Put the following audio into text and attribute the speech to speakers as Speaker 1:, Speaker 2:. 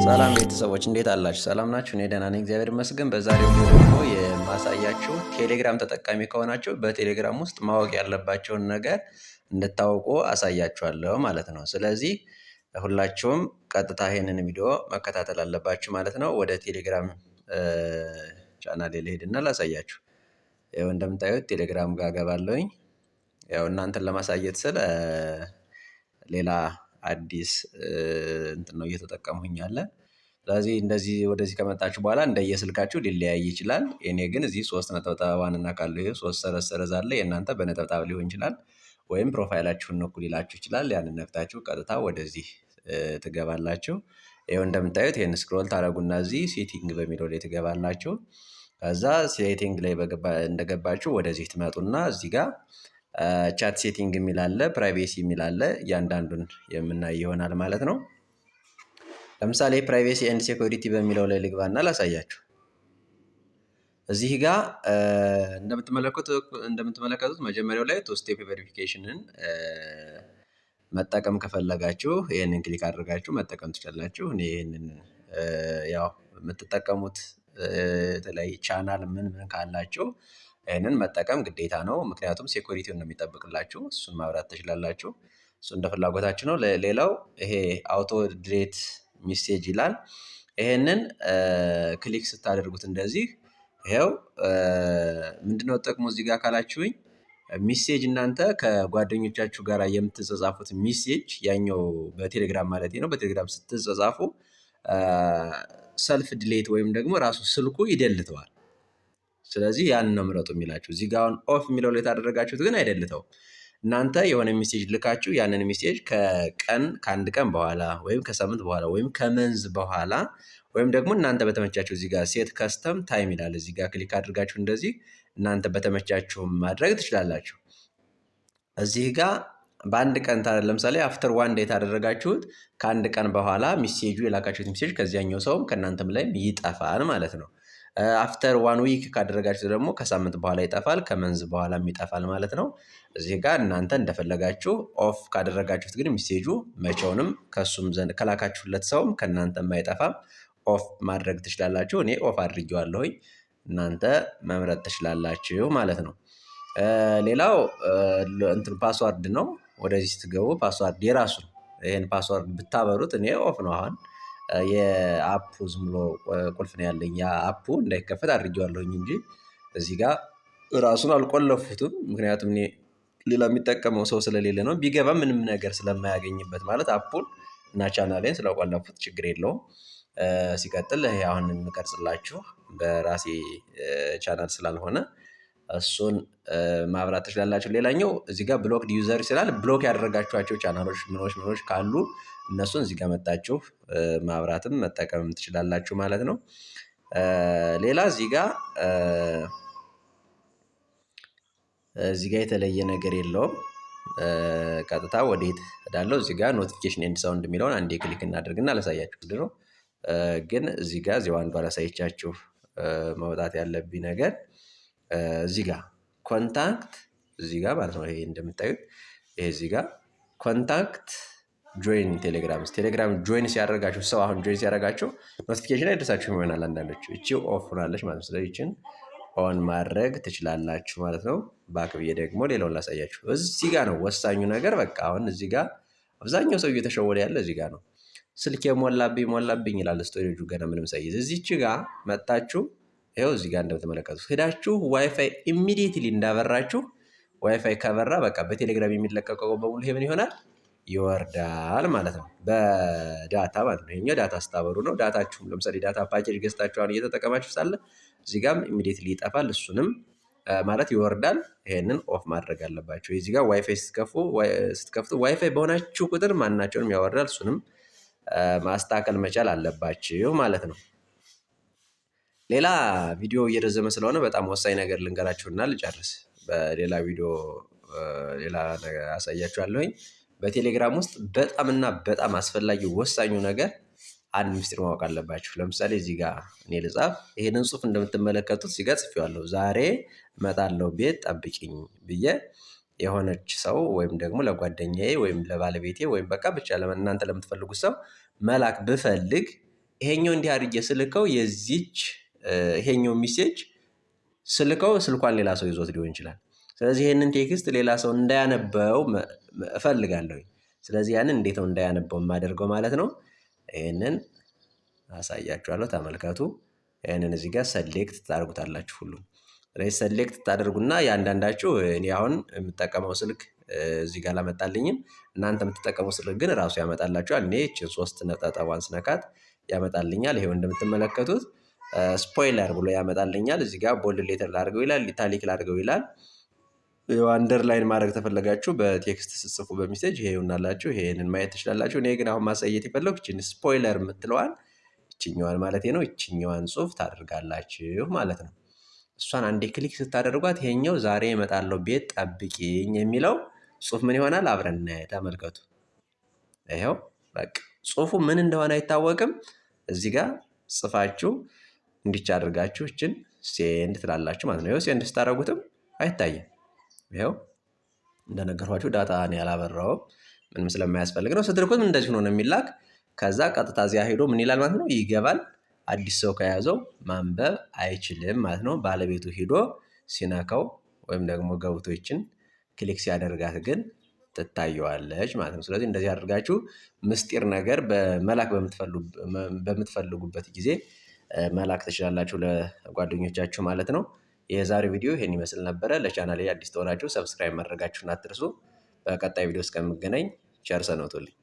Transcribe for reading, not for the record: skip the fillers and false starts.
Speaker 1: ሰላም ቤተሰቦች እንዴት አላችሁ? ሰላም ናችሁ? እኔ ደህና ነኝ፣ እግዚአብሔር ይመስገን። በዛሬው ቪዲዮ ደግሞ የማሳያችሁ ቴሌግራም ተጠቃሚ ከሆናችሁ በቴሌግራም ውስጥ ማወቅ ያለባቸውን ነገር እንድታውቁ አሳያችኋለሁ ማለት ነው። ስለዚህ ሁላችሁም ቀጥታ ይሄንን ቪዲዮ መከታተል አለባችሁ ማለት ነው። ወደ ቴሌግራም ቻናሌ ልሄድና ላሳያችሁ። ያው እንደምታዩት ቴሌግራም ጋር ገባለሁኝ። ያው እናንተን ለማሳየት ስለ ሌላ አዲስ እንትን ነው እየተጠቀምኩኝ ያለ። ስለዚህ እንደዚህ ወደዚህ ከመጣችሁ በኋላ እንደየስልካችሁ ሊለያይ ይችላል። የኔ ግን እዚህ 3 ነጠብጣብ ዋንና ካለው ይሄ 3 ሰረዝ አለ። የእናንተ በነጠብጣብ ሊሆን ይችላል፣ ወይም ፕሮፋይላችሁን ነው ሊላችሁ ይችላል። ያንን ነክታችሁ ቀጥታ ወደዚህ ትገባላችሁ። ይኸው እንደምታዩት ይሄን ስክሮል ታደርጉና እዚህ ሴቲንግ በሚለው ላይ ትገባላችሁ። ከዛ ሴቲንግ ላይ እንደገባችሁ ወደዚህ ትመጡና እዚህ ጋር ቻት ሴቲንግ የሚል አለ፣ ፕራይቬሲ የሚል አለ። እያንዳንዱን የምናይ ይሆናል ማለት ነው። ለምሳሌ ፕራይቬሲ ኤንድ ሴኩሪቲ በሚለው ላይ ልግባና ላሳያችሁ። እዚህ ጋር እንደምትመለከቱት መጀመሪያው ላይ ቱ ስቴፕ ቬሪፊኬሽንን መጠቀም ከፈለጋችሁ ይህንን ክሊክ አድርጋችሁ መጠቀም ትችላላችሁ። እኔ ይህንን ያው የምትጠቀሙት የተለያየ ቻናል ምን ካላችሁ ይህንን መጠቀም ግዴታ ነው። ምክንያቱም ሴኩሪቲውን ነው የሚጠብቅላችሁ። እሱን ማብራት ትችላላችሁ። እሱ እንደ ፍላጎታችሁ ነው። ሌላው ይሄ አውቶ ዲሌት ሚሴጅ ይላል። ይሄንን ክሊክ ስታደርጉት እንደዚህ ይሄው ምንድነው ጥቅሙ እዚህ ጋር ካላችሁኝ፣ ሚሴጅ እናንተ ከጓደኞቻችሁ ጋር የምትጻጻፉት ሚሴጅ ያኛው በቴሌግራም ማለት ነው። በቴሌግራም ስትጻጻፉ ሰልፍ ዲሌት ወይም ደግሞ ራሱ ስልኩ ይደልተዋል። ስለዚህ ያን ነው ምረጡ የሚላችሁ። እዚህ ጋር ኦፍ የሚለው ላይ ታደረጋችሁት ግን አይደልተው። እናንተ የሆነ ሜሴጅ ልካችሁ ያንን ሜሴጅ ከአንድ ቀን በኋላ ወይም ከሳምንት በኋላ ወይም ከመንዝ በኋላ ወይም ደግሞ እናንተ በተመቻችሁ እዚህ ጋር ሴት ከስተም ታይም ይላል። እዚህ ጋር ክሊክ አድርጋችሁ እንደዚህ እናንተ በተመቻችሁ ማድረግ ትችላላችሁ። እዚህ ጋር በአንድ ቀን ለምሳሌ አፍተር ዋን ዴይ ታደረጋችሁት ከአንድ ቀን በኋላ ሜሴጁ የላካችሁት ሜሴጅ ከዚያኛው ሰውም ከእናንተም ላይም ይጠፋል ማለት ነው። አፍተር ዋን ዊክ ካደረጋችሁ ደግሞ ከሳምንት በኋላ ይጠፋል፣ ከመንዝ በኋላም ይጠፋል ማለት ነው። እዚህ ጋር እናንተ እንደፈለጋችሁ ኦፍ ካደረጋችሁት ግን ሚሴጁ መቼውንም ከሱም ዘንድ ከላካችሁለት ሰውም ከእናንተም አይጠፋም። ኦፍ ማድረግ ትችላላችሁ። እኔ ኦፍ አድርጌዋለሁኝ፣ እናንተ መምረጥ ትችላላችሁ ማለት ነው። ሌላው ፓስዋርድ ነው። ወደዚህ ስትገቡ ፓስዋርድ የራሱ ይሄን ፓስዋርድ ብታበሩት እኔ ኦፍ ነው አሁን የአፑ ዝም ብሎ ቁልፍ ነው ያለኝ። ያ አፑ እንዳይከፈት አድርጌዋለሁኝ እንጂ እዚህ ጋር ራሱን አልቆለፉትም። ምክንያቱም እኔ ሌላ የሚጠቀመው ሰው ስለሌለ ነው። ቢገባ ምንም ነገር ስለማያገኝበት ማለት አፑን እና ቻናሌን ስለቆለፉት ችግር የለውም። ሲቀጥል ይሄ አሁን የምቀርጽላችሁ በራሴ ቻናል ስላልሆነ እሱን ማብራት ትችላላችሁ። ሌላኛው እዚህ ጋር ብሎክድ ዩዘር ይላል። ብሎክ ያደረጋችኋቸው ቻናሎች ምኖች ካሉ እነሱን እዚህ ጋር መጣችሁ ማብራትም መጠቀምም ትችላላችሁ ማለት ነው። ሌላ እዚህ ጋር የተለየ ነገር የለውም። ቀጥታ ወዴት ሄዳለሁ? እዚህ ጋር ኖቲፊኬሽን ኤንድ ሳውንድ የሚለውን አንዴ ክሊክ እናደርግና አላሳያችሁ ነው። ግን እዚህ ጋር አንዱ አላሳይቻችሁ መውጣት ያለብኝ ነገር እዚህ ጋር ኮንታክት እዚህ ጋር ማለት ነው። ይሄ እንደምታዩት ይሄ እዚህ ጋር ኮንታክት ጆይን ቴሌግራም ጆይን ሲያደርጋችሁ ሰው አሁን ጆይን ሲያደርጋችሁ ኖቲፊኬሽን አይደርሳችሁም ይሆናል አንዳንዶቹ። እቺ ኦፍ ሆናለች ማለት ነው። ስለዚህ እቺን ኦን ማድረግ ትችላላችሁ ማለት ነው። ባክ ብዬ ደግሞ ሌላውን ላሳያችሁ። እዚህ ጋር ነው ወሳኙ ነገር። በቃ አሁን እዚህ ጋር አብዛኛው ሰው እየተሸወደ ያለ እዚህ ጋር ነው። ስልክ ሞላብኝ ይላል። ስቶሬጁ ገና ምንም ሳይይዝ እዚች ጋር መጣችሁ። ይኸው እዚህ ጋር እንደምትመለከቱት ሄዳችሁ ዋይፋይ ኢሚዲየትሊ እንዳበራችሁ ዋይፋይ ከበራ በቃ በቴሌግራም የሚለቀቀው በሙሉ ይሄ ምን ይሆናል? ይወርዳል ማለት ነው። በዳታ ማለት ነው። ይሄኛው ዳታ ስታበሩ ነው። ዳታችሁም ለምሳሌ ዳታ ፓኬጅ ገዝታችሁ አሁን እየተጠቀማችሁ ሳለ እዚህ ጋርም ኢሚዲየትሊ ይጠፋል። እሱንም ማለት ይወርዳል። ይሄንን ኦፍ ማድረግ አለባችሁ። እዚህ ጋር ዋይፋይ ስትከፍቱ ዋይፋይ በሆናችሁ ቁጥር ማናቸውንም ያወርዳል። እሱንም ማስተካከል መቻል አለባችሁ ማለት ነው። ሌላ ቪዲዮ እየረዘመ ስለሆነ በጣም ወሳኝ ነገር ልንገራችሁና ልጨርስ። በሌላ ቪዲዮ ሌላ ነገር አሳያችኋለሁኝ። በቴሌግራም ውስጥ በጣም አስፈላጊ ወሳኙ ነገር አንድ ምስጢር ማወቅ አለባችሁ። ለምሳሌ እዚህ ጋር እኔ ልጻፍ። ይሄንን ጽሁፍ እንደምትመለከቱት እዚህ ጋር ጽፌዋለሁ። ዛሬ እመጣለሁ ቤት ጠብቂኝ ብዬ የሆነች ሰው ወይም ደግሞ ለጓደኛዬ ወይም ለባለቤቴ ወይም በቃ ብቻ እናንተ ለምትፈልጉት ሰው መላክ ብፈልግ ይሄኛው እንዲህ አድርጌ ስልከው ይሄኛው ሚሴጅ ስልከው ስልኳን ሌላ ሰው ይዞት ሊሆን ይችላል። ስለዚህ ይሄንን ቴክስት ሌላ ሰው እንዳያነበው እፈልጋለሁ። ስለዚህ ያንን እንዴት ነው እንዳያነበው የማደርገው ማለት ነው? ይሄንን አሳያችኋለሁ። ተመልከቱ። ይሄንን እዚህ ጋር ሰሌክት ታደርጉታላችሁ ሁሉም። ስለዚህ ሰሌክት ታደርጉና ያንዳንዳችሁ እኔ አሁን የምጠቀመው ስልክ እዚህ ጋር አላመጣልኝም። እናንተ የምትጠቀመው ስልክ ግን ራሱ ያመጣላችኋል። እኔ እቺን 3 ነጠብጣቧን ስነካት ያመጣልኛል። ይሄው እንደምትመለከቱት ስፖይለር ብሎ ያመጣልኛል። እዚህ ጋር ቦልድ ሌተር ላድርገው ይላል፣ ኢታሊክ ላድርገው ይላል። አንደርላይን ማድረግ ተፈለጋችሁ በቴክስት ስትጽፉ በሜሴጅ ይሄ ይሆናላችሁ። ይሄንን ማየት ትችላላችሁ። እኔ ግን አሁን ማሳየት የፈለኩት እቺን ስፖይለር የምትለዋን እቺኛዋን ማለት ነው። እቺኛዋን ጽሁፍ ታደርጋላችሁ ማለት ነው። እሷን አንዴ ክሊክ ስታደርጓት ይሄኛው ዛሬ እመጣለሁ ቤት ጠብቂኝ የሚለው ጽሁፍ ምን ይሆናል? አብረን ተመልከቱ። ይሄው በቃ ጽሁፉ ምን እንደሆነ አይታወቅም። እዚህ ጋር ጽፋችሁ እንዲች አድርጋችሁ እችን ሴንድ ትላላችሁ ማለት ነው። ይሄው ሴንድ ስታደርጉትም አይታይም። ይሄው እንደነገርኳችሁ ዳታ ነው ያላበራውም ምንም ስለማያስፈልግ ነው። ስትልኩት እንደዚህ ነው የሚላክ። ከዛ ቀጥታ እዚያ ሄዶ ምን ይላል ማለት ነው? ይገባል። አዲስ ሰው ከያዘው ማንበብ አይችልም ማለት ነው። ባለቤቱ ሄዶ ሲነካው ወይም ደግሞ ገብቶ ይችን ክሊክ ሲያደርጋት ግን ትታየዋለች ማለት ነው። ስለዚህ እንደዚህ አድርጋችሁ ምስጢር ነገር በመላክ በምትፈልጉበት ጊዜ መላክ ትችላላችሁ ለጓደኞቻችሁ ማለት ነው። የዛሬው ቪዲዮ ይሄን ይመስል ነበረ። ለቻናሌ አዲስ ተሆናችሁ ሰብስክራይብ ማድረጋችሁን አትርሱ። በቀጣይ ቪዲዮ እስከምገናኝ ቸር ሰንብቱልኝ።